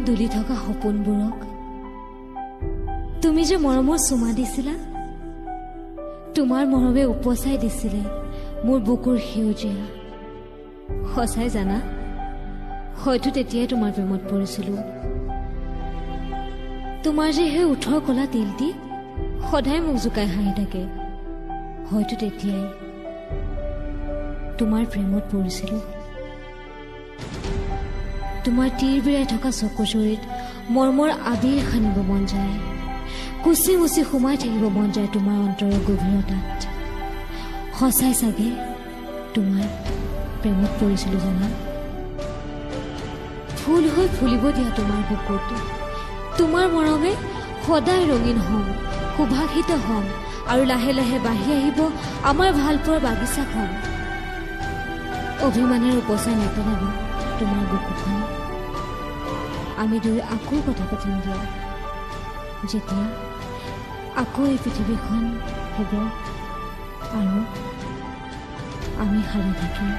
দুলি থকা সপোনবোৰক তুমি যে মৰমৰ চুমা দিছিলা, তোমাৰ মৰমে উপচাই দিছিলে মোৰ বুকুৰ সেউজীয়া। সঁচাই জানা, হয়তো তেতিয়াই তোমাৰ প্ৰেমত পৰিছিলোঁ। তোমাৰ যে সেই ওঠৰ কলা তিলটি সদায় মোক জোকাই হাঁহি থাকে, হয়তো তেতিয়াই তোমাৰ প্ৰেমত পৰিছিলোঁ। তোমাৰ তীৰ বিৰাই থকা চকুচুৰিত মৰ্মৰ আবিৰ সানিব মন যায়, কুচি মুচি সোমাই থাকিব মন যায় তোমাৰ অন্তৰৰ গভীৰতাত। সঁচাই চাগে তোমাৰ প্ৰেমত পৰিছিলোঁ জানা। ফুল হৈ ফুলিব দিয়া তোমাৰ বুকুত, তোমাৰ মৰমে সদায় ৰঙীন হ'ম, সুভাষিত হ'ম, আৰু লাহে লাহে বাঢ়ি আহিব আমাৰ ভালপোৱাৰ বাগিচাখন। অভিমানেৰে উপচাই নেপেলাব তোমাৰ বুকুখন। আমি দুয়ো আকৌ কথা পাতিম দিয়া, যেতিয়া আকৌ এই পৃথিৱীখন হ'ব আৰু আমি সাৰি থাকিম।